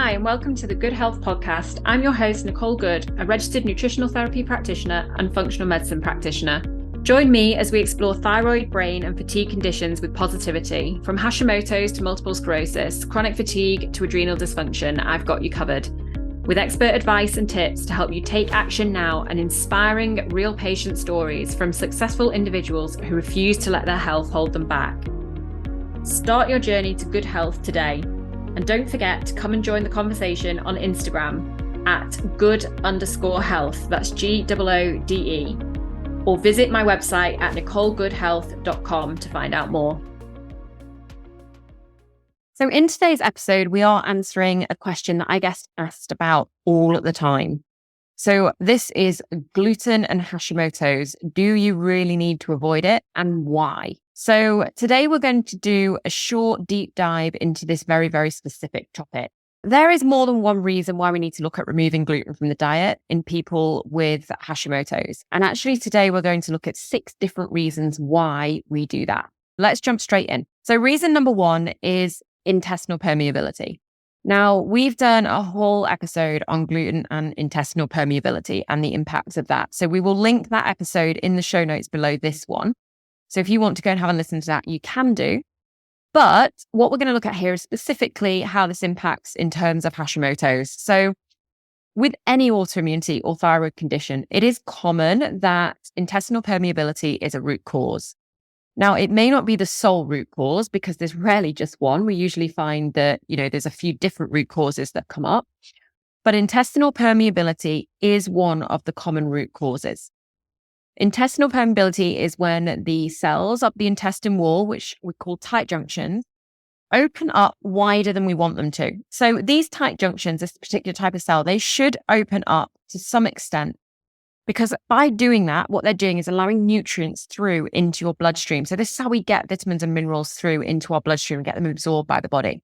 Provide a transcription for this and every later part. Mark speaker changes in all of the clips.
Speaker 1: Hi, and welcome to the Good Health Podcast. I'm your host, Nicole Good, a registered nutritional therapy practitioner and functional medicine practitioner. Join me as we explore thyroid, brain, and fatigue conditions with positivity. From Hashimoto's to multiple sclerosis, chronic fatigue to adrenal dysfunction, I've got you covered. With expert advice and tips to help you take action now and inspiring real patient stories from successful individuals who refuse to let their health hold them back. Start your journey to good health today. And don't forget to come and join the conversation on Instagram at good_health. That's GOODE. Or visit my website at nicolegoodhealth.com to find out more.
Speaker 2: So in today's episode, we are answering a question that I get asked about all the time. So this is gluten and Hashimoto's. Do you really need to avoid it, and why? So today we're going to do a short deep dive into this very, very specific topic. There is more than one reason why we need to look at removing gluten from the diet in people with Hashimoto's. And actually today we're going to look at 6 different reasons why we do that. Let's jump straight in. So reason number 1 is intestinal permeability. Now, we've done a whole episode on gluten and intestinal permeability and the impacts of that. So we will link that episode in the show notes below this one. So if you want to go and have a listen to that, you can do. But what we're going to look at here is specifically how this impacts in terms of Hashimoto's. So with any autoimmunity or thyroid condition, it is common that intestinal permeability is a root cause. Now, it may not be the sole root cause because there's rarely just one. We usually find that, there's a few different root causes that come up. But intestinal permeability is one of the common root causes. Intestinal permeability is when the cells up the intestine wall, which we call tight junctions, open up wider than we want them to. So these tight junctions, this particular type of cell, they should open up to some extent because by doing that, what they're doing is allowing nutrients through into your bloodstream. So this is how we get vitamins and minerals through into our bloodstream and get them absorbed by the body.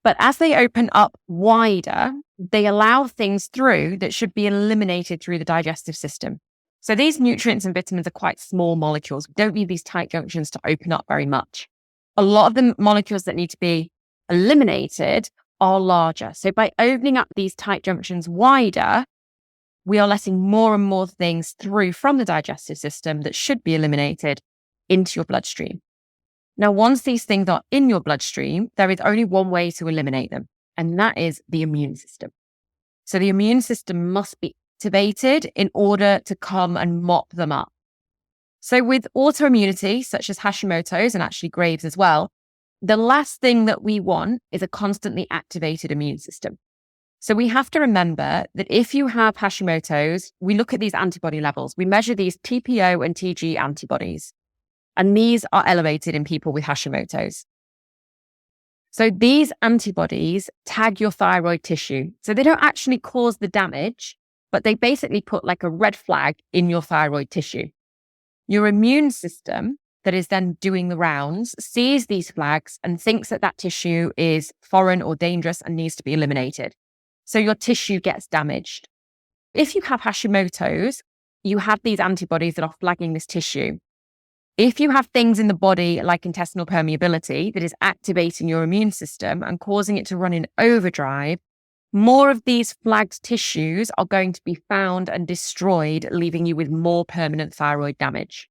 Speaker 2: But as they open up wider, they allow things through that should be eliminated through the digestive system. So these nutrients and vitamins are quite small molecules. We don't need these tight junctions to open up very much. A lot of the molecules that need to be eliminated are larger. So by opening up these tight junctions wider, we are letting more and more things through from the digestive system that should be eliminated into your bloodstream. Now, once these things are in your bloodstream, there is only one way to eliminate them, and that is the immune system. So the immune system must be activated in order to come and mop them up. So with autoimmunity, such as Hashimoto's and actually Graves as well, the last thing that we want is a constantly activated immune system. So we have to remember that if you have Hashimoto's, we look at these antibody levels. We measure these TPO and TG antibodies, and these are elevated in people with Hashimoto's. So these antibodies tag your thyroid tissue. So they don't actually cause the damage, but they basically put like a red flag in your thyroid tissue. Your immune system that is then doing the rounds sees these flags and thinks that that tissue is foreign or dangerous and needs to be eliminated. So your tissue gets damaged. If you have Hashimoto's, you have these antibodies that are flagging this tissue. If you have things in the body like intestinal permeability that is activating your immune system and causing it to run in overdrive, more of these flagged tissues are going to be found and destroyed, leaving you with more permanent thyroid damage.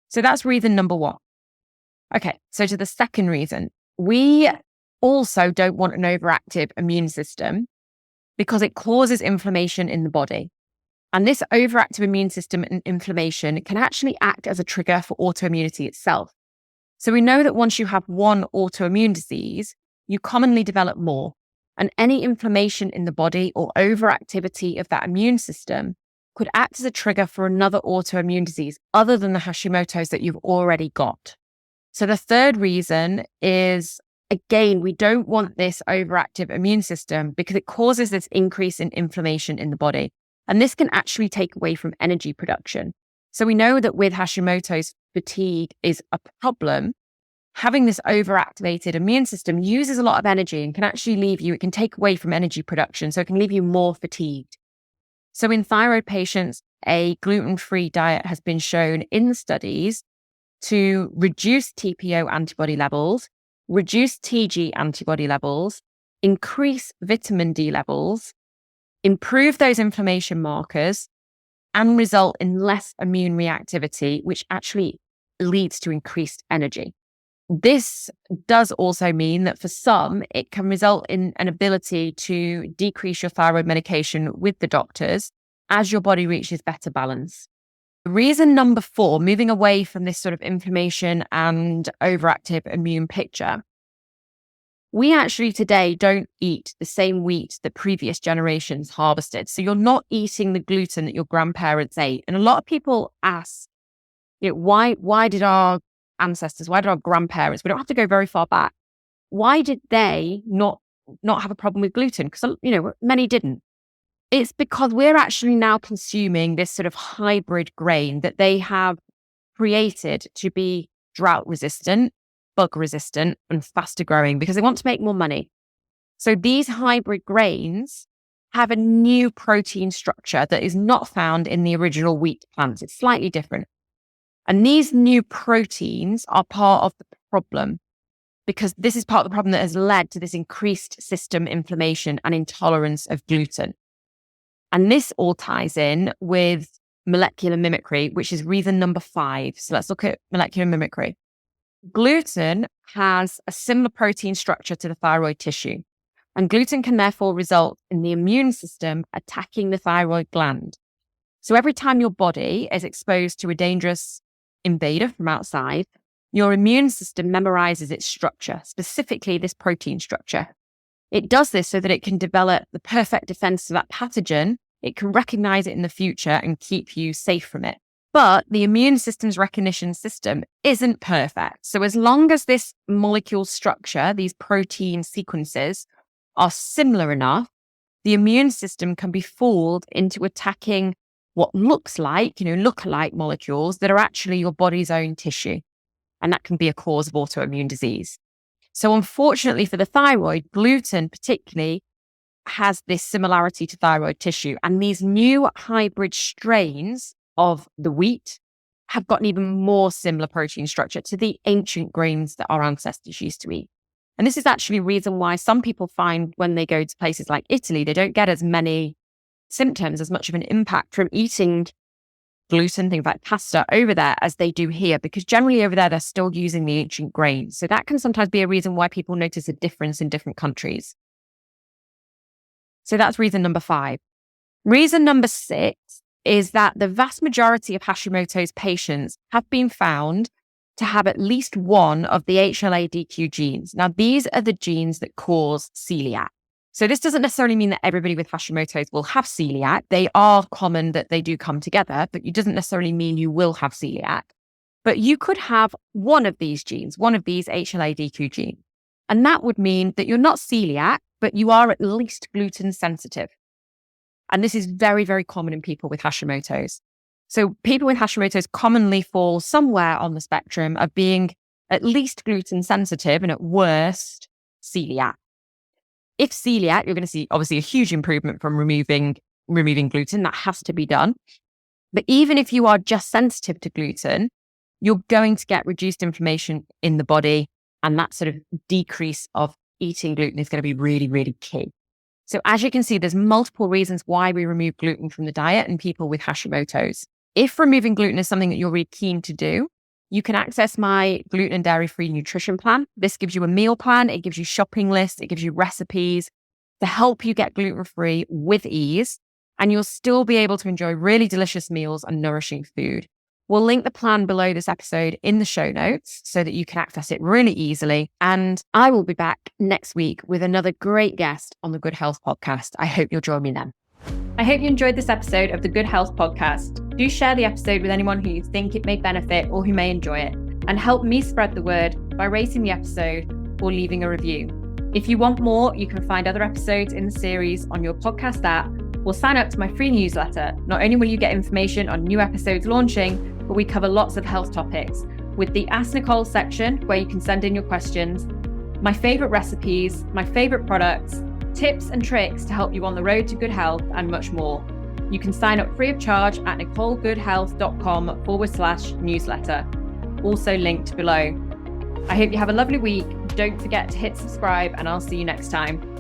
Speaker 2: So that's reason number 1. Okay, so to the second reason, we also don't want an overactive immune system because it causes inflammation in the body. And this overactive immune system and inflammation can actually act as a trigger for autoimmunity itself. So we know that once you have one autoimmune disease, you commonly develop more. And any inflammation in the body or overactivity of that immune system could act as a trigger for another autoimmune disease other than the Hashimoto's that you've already got. So the third reason is, again, we don't want this overactive immune system because it causes this increase in inflammation in the body. And this can actually take away from energy production. So we know that with Hashimoto's, fatigue is a problem. Having this overactivated immune system uses a lot of energy and can actually it can take away from energy production. So it can leave you more fatigued. So in thyroid patients, a gluten-free diet has been shown in studies to reduce TPO antibody levels, reduce TG antibody levels, increase vitamin D levels, improve those inflammation markers, and result in less immune reactivity, which actually leads to increased energy. This does also mean that for some, it can result in an ability to decrease your thyroid medication with the doctors as your body reaches better balance. Reason number 4, moving away from this sort of inflammation and overactive immune picture, we actually today don't eat the same wheat that previous generations harvested. So you're not eating the gluten that your grandparents ate. And a lot of people ask, why did our ancestors, why did our grandparents, we don't have to go very far back, why did they not have a problem with gluten? Because, many didn't. It's because we're actually now consuming this sort of hybrid grain that they have created to be drought resistant, bug resistant, and faster growing because they want to make more money. So these hybrid grains have a new protein structure that is not found in the original wheat plants. It's slightly different. And these new proteins are part of the problem because this is part of the problem that has led to this increased system inflammation and intolerance of gluten. And this all ties in with molecular mimicry, which is reason number 5. So let's look at molecular mimicry. Gluten has a similar protein structure to the thyroid tissue, and gluten can therefore result in the immune system attacking the thyroid gland. So every time your body is exposed to a dangerous invader from outside, your immune system memorizes its structure, specifically this protein structure. It does this so that it can develop the perfect defense to that pathogen. It can recognize it in the future and keep you safe from it. But the immune system's recognition system isn't perfect. So as long as this molecule structure, these protein sequences are similar enough, the immune system can be fooled into attacking what looks like, lookalike molecules that are actually your body's own tissue. And that can be a cause of autoimmune disease. So unfortunately for the thyroid, gluten particularly has this similarity to thyroid tissue. And these new hybrid strains of the wheat have got an even more similar protein structure to the ancient grains that our ancestors used to eat. And this is actually a reason why some people find when they go to places like Italy, they don't get as many symptoms, as much of an impact from eating gluten, things like pasta over there as they do here, because generally over there, they're still using the ancient grains. So that can sometimes be a reason why people notice a difference in different countries. So that's reason number 5. Reason number 6 is that the vast majority of Hashimoto's patients have been found to have at least one of the HLA-DQ genes. Now, these are the genes that cause celiac. So this doesn't necessarily mean that everybody with Hashimoto's will have celiac. They are common that they do come together, but it doesn't necessarily mean you will have celiac. But you could have one of these genes, one of these HLA-DQ genes. And that would mean that you're not celiac, but you are at least gluten sensitive. And this is very, very common in people with Hashimoto's. So people with Hashimoto's commonly fall somewhere on the spectrum of being at least gluten sensitive and at worst celiac. If celiac, you're going to see obviously a huge improvement from removing gluten. That has to be done. But even if you are just sensitive to gluten, you're going to get reduced inflammation in the body. And that sort of decrease of eating gluten is going to be really, really key. So as you can see, there's multiple reasons why we remove gluten from the diet in people with Hashimoto's. If removing gluten is something that you're really keen to do, you can access my gluten and dairy-free nutrition plan. This gives you a meal plan. It gives you shopping lists. It gives you recipes to help you get gluten-free with ease. And you'll still be able to enjoy really delicious meals and nourishing food. We'll link the plan below this episode in the show notes so that you can access it really easily. And I will be back next week with another great guest on the Good Health Podcast. I hope you'll join me then.
Speaker 1: I hope you enjoyed this episode of the Good Health Podcast. Do share the episode with anyone who you think it may benefit or who may enjoy it, and help me spread the word by rating the episode or leaving a review. If you want more, you can find other episodes in the series on your podcast app or sign up to my free newsletter. Not only will you get information on new episodes launching, but we cover lots of health topics with the Ask Nicole section where you can send in your questions, my favorite recipes, my favorite products, tips and tricks to help you on the road to good health, and much more. You can sign up free of charge at nicolegoodhealth.com/newsletter, also linked below. I hope you have a lovely week. Don't forget to hit subscribe, and I'll see you next time.